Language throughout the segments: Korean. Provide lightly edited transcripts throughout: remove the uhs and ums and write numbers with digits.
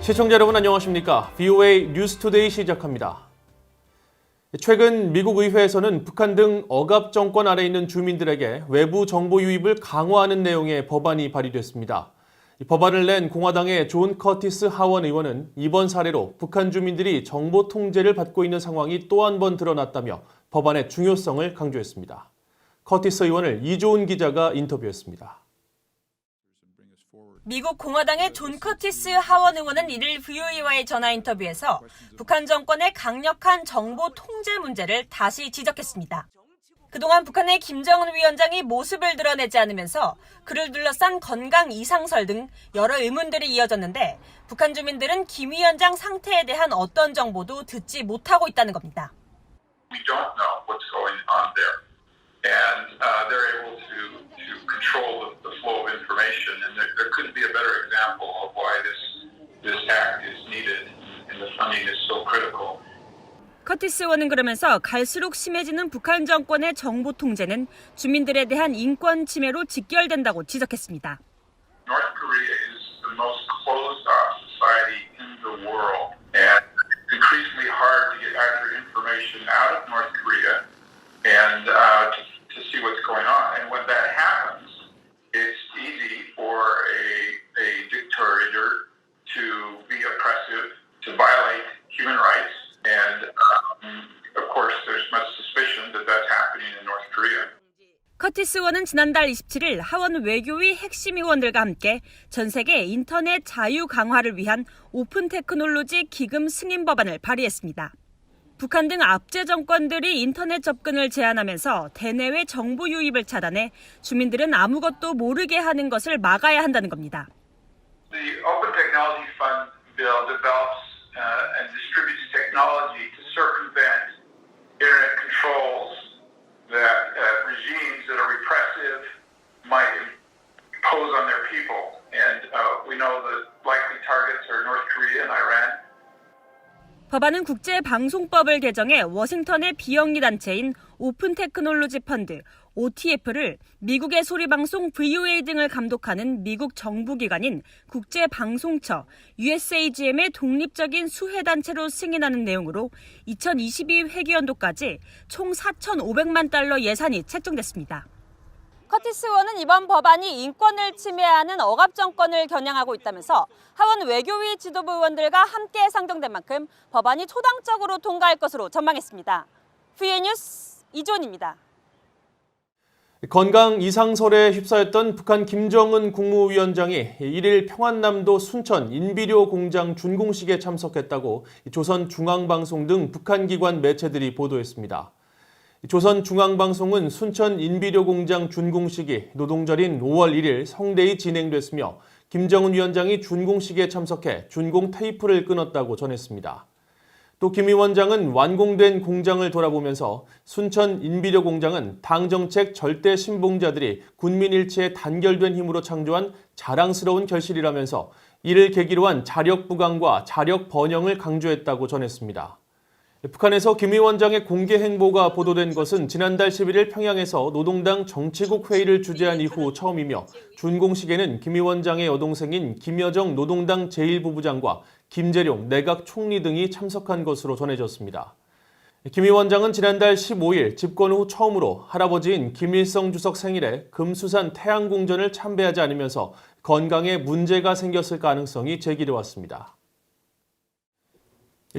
시청자 여러분 안녕하십니까? VOA 뉴스투데이 시작합니다. 최근 미국 의회에서는 북한 등 억압 정권 아래 있는 주민들에게 외부 정보 유입을 강화하는 내용의 법안이 발의됐습니다. 이 법안을 낸 공화당의 존 커티스 하원 의원은 이번 사례로 북한 주민들이 정보 통제를 받고 있는 상황이 또 한 번 드러났다며 법안의 중요성을 강조했습니다. 커티스 의원을 이조은 기자가 인터뷰했습니다. 미국 공화당의 존 커티스 하원 의원은 이를 VOA와의 전화 인터뷰에서 북한 정권의 강력한 정보 통제 문제를 다시 지적했습니다. 그동안 북한의 김정은 위원장이 모습을 드러내지 않으면서 그를 둘러싼 건강 이상설 등 여러 의문들이 이어졌는데 북한 주민들은 김 위원장 상태에 대한 어떤 정보도 듣지 못하고 있다는 겁니다. We don't know what's going on there, and they're able to control the flow of information. And there couldn't be a better example of why this act is needed, and the funding is so critical. 커티스 의원은 그러면서 갈수록 심해지는 북한 정권의 정보 통제는 주민들에 대한 인권 침해로 직결된다고 지적했습니다. North Korea is the most closed-off society in the world, and it's increasingly hard to get accurate information out of North Korea and to see what's going on. And when that happens, it's easy for a dictator to be oppressive, to violate human rights, and of course there's much suspicion that that's happening in North Korea. 커티스 의원은 지난달 27일 하원 외교위 핵심 의원들과 함께 전 세계 인터넷 자유 강화를 위한 오픈 테크놀로지 기금 승인 법안을 발의했습니다. 북한 등 압제 정권들이 인터넷 접근을 제한하면서 대내외 정보 유입을 차단해 주민들은 아무것도 모르게 하는 것을 막아야 한다는 겁니다. The Open Technology Fund bill develops and distributes technology to circumvent internet controls that regimes that are repressive might impose on their people. And we know the likely targets are North Korea and Iran. 법안은 국제방송법을 개정해 워싱턴의 비영리 단체인 오픈 테크놀로지 펀드 OTF를 미국의 소리방송 VOA 등을 감독하는 미국 정부기관인 국제방송처 USAGM의 독립적인 수혜단체로 승인하는 내용으로 2022 회기연도까지 총 4,500만 달러 예산이 책정됐습니다. 커티스 의원은 이번 법안이 인권을 침해하는 억압 정권을 겨냥하고 있다면서 하원 외교위 지도부 의원들과 함께 상정된 만큼 법안이 초당적으로 통과할 것으로 전망했습니다. VOA 뉴스 이조은입니다. 건강 이상설에 휩싸였던 북한 김정은 국무위원장이 1일 평안남도 순천 인비료 공장 준공식에 참석했다고 조선중앙방송 등 북한 기관 매체들이 보도했습니다. 조선중앙방송은 순천 인비료 공장 준공식이 노동절인 5월 1일 성대히 진행됐으며 김정은 위원장이 준공식에 참석해 준공 테이프를 끊었다고 전했습니다. 또 김 위원장은 완공된 공장을 돌아보면서 순천 인비료 공장은 당정책 절대 신봉자들이 군민일체의 단결된 힘으로 창조한 자랑스러운 결실이라면서 이를 계기로 한 자력 부강과 자력 번영을 강조했다고 전했습니다. 북한에서 김 위원장의 공개 행보가 보도된 것은 지난달 11일 평양에서 노동당 정치국 회의를 주재한 이후 처음이며 준공식에는 김 위원장의 여동생인 김여정 노동당 제1부부장과 김재룡 내각 총리 등이 참석한 것으로 전해졌습니다. 김 위원장은 지난달 15일 집권 후 처음으로 할아버지인 김일성 주석 생일에 금수산 태양궁전을 참배하지 않으면서 건강에 문제가 생겼을 가능성이 제기돼 왔습니다.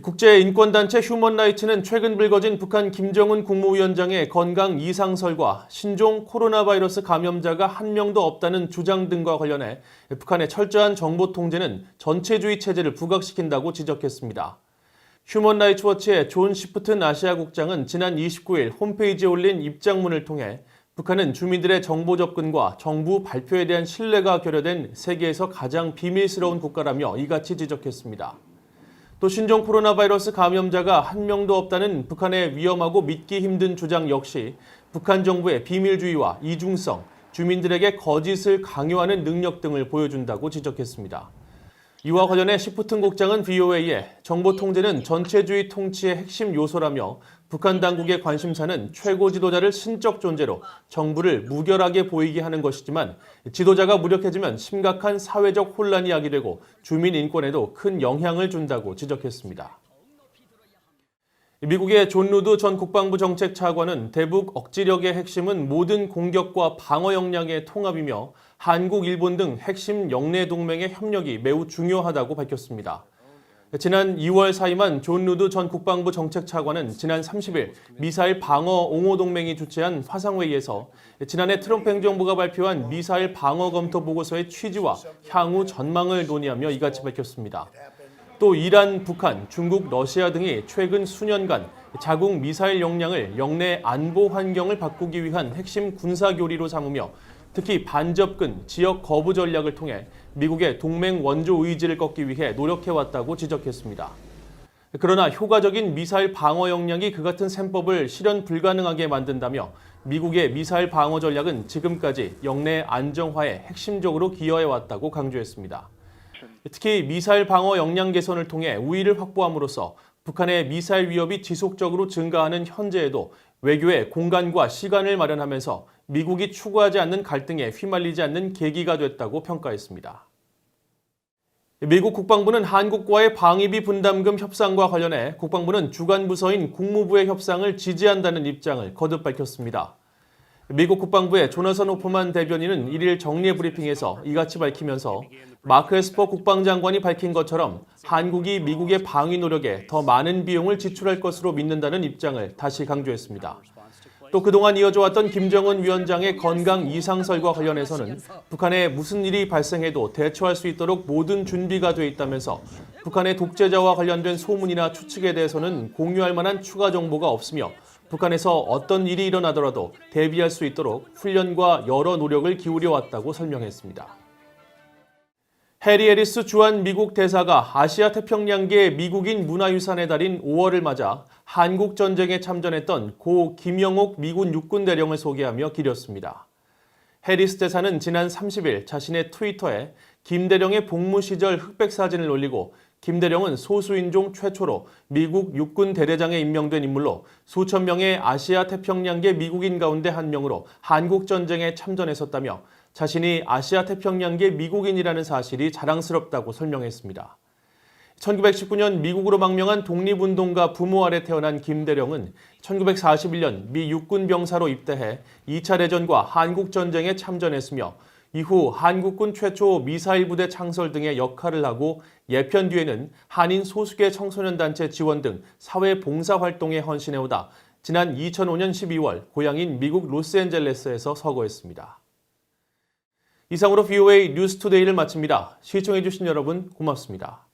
국제인권단체 휴먼라이츠는 최근 불거진 북한 김정은 국무위원장의 건강 이상설과 신종 코로나 바이러스 감염자가 한 명도 없다는 주장 등과 관련해 북한의 철저한 정보 통제는 전체주의 체제를 부각시킨다고 지적했습니다. 휴먼라이츠 워치의 존 시프튼 아시아 국장은 지난 29일 홈페이지에 올린 입장문을 통해 북한은 주민들의 정보 접근과 정부 발표에 대한 신뢰가 결여된 세계에서 가장 비밀스러운 국가라며 이같이 지적했습니다. 또 신종 코로나 바이러스 감염자가 한 명도 없다는 북한의 위험하고 믿기 힘든 주장 역시 북한 정부의 비밀주의와 이중성, 주민들에게 거짓을 강요하는 능력 등을 보여준다고 지적했습니다. 이와 관련해 시프튼 국장은 VOA에 정보 통제는 전체주의 통치의 핵심 요소라며 북한 당국의 관심사는 최고 지도자를 신적 존재로 정부를 무결하게 보이게 하는 것이지만 지도자가 무력해지면 심각한 사회적 혼란이 야기되고 주민 인권에도 큰 영향을 준다고 지적했습니다. 미국의 존 루드 전 국방부 정책 차관은 대북 억지력의 핵심은 모든 공격과 방어 역량의 통합이며 한국, 일본 등 핵심 영내 동맹의 협력이 매우 중요하다고 밝혔습니다. 지난 2월 사임한 존 루드 전 국방부 정책 차관은 지난 30일 미사일 방어 옹호 동맹이 주최한 화상회의에서 지난해 트럼프 행정부가 발표한 미사일 방어 검토 보고서의 취지와 향후 전망을 논의하며 이같이 밝혔습니다. 또 이란, 북한, 중국, 러시아 등이 최근 수년간 자국 미사일 역량을 영내 안보 환경을 바꾸기 위한 핵심 군사 교리로 삼으며 특히 반접근, 지역 거부 전략을 통해 미국의 동맹 원조 의지를 꺾기 위해 노력해왔다고 지적했습니다. 그러나 효과적인 미사일 방어 역량이 그 같은 셈법을 실현 불가능하게 만든다며 미국의 미사일 방어 전략은 지금까지 영내 안정화에 핵심적으로 기여해왔다고 강조했습니다. 특히 미사일 방어 역량 개선을 통해 우위를 확보함으로써 북한의 미사일 위협이 지속적으로 증가하는 현재에도 외교의 공간과 시간을 마련하면서 미국이 추구하지 않는 갈등에 휘말리지 않는 계기가 됐다고 평가했습니다. 미국 국방부는 한국과의 방위비 분담금 협상과 관련해 국방부는 주관 부서인 국무부의 협상을 지지한다는 입장을 거듭 밝혔습니다. 미국 국방부의 조나선 호퍼만 대변인은 1일 정례 브리핑에서 이같이 밝히면서 마크 에스퍼 국방장관이 밝힌 것처럼 한국이 미국의 방위 노력에 더 많은 비용을 지출할 것으로 믿는다는 입장을 다시 강조했습니다. 또 그동안 이어져왔던 김정은 위원장의 건강 이상설과 관련해서는 북한에 무슨 일이 발생해도 대처할 수 있도록 모든 준비가 돼 있다면서 북한의 독재자와 관련된 소문이나 추측에 대해서는 공유할 만한 추가 정보가 없으며 북한에서 어떤 일이 일어나더라도 대비할 수 있도록 훈련과 여러 노력을 기울여 왔다고 설명했습니다. 해리 해리스 주한 미국 대사가 아시아 태평양계 미국인 문화유산의 달인 5월을 맞아 한국전쟁에 참전했던 고 김영옥 미군 육군대령을 소개하며 기렸습니다. 해리스 대사는 지난 30일 자신의 트위터에 김 대령의 복무 시절 흑백 사진을 올리고 김 대령은 소수인종 최초로 미국 육군 대대장에 임명된 인물로 수천 명의 아시아 태평양계 미국인 가운데 한 명으로 한국전쟁에 참전했었다며 자신이 아시아 태평양계 미국인이라는 사실이 자랑스럽다고 설명했습니다. 1919년 미국으로 망명한 독립운동가 부모 아래 태어난 김 대령은 1941년 미 육군 병사로 입대해 2차 대전과 한국전쟁에 참전했으며 이후 한국군 최초 미사일 부대 창설 등의 역할을 하고 예편 뒤에는 한인 소수계 청소년 단체 지원 등 사회 봉사 활동에 헌신해오다 지난 2005년 12월 고향인 미국 로스앤젤레스에서 서거했습니다. 이상으로 VOA 뉴스투데이를 마칩니다. 시청해주신 여러분 고맙습니다.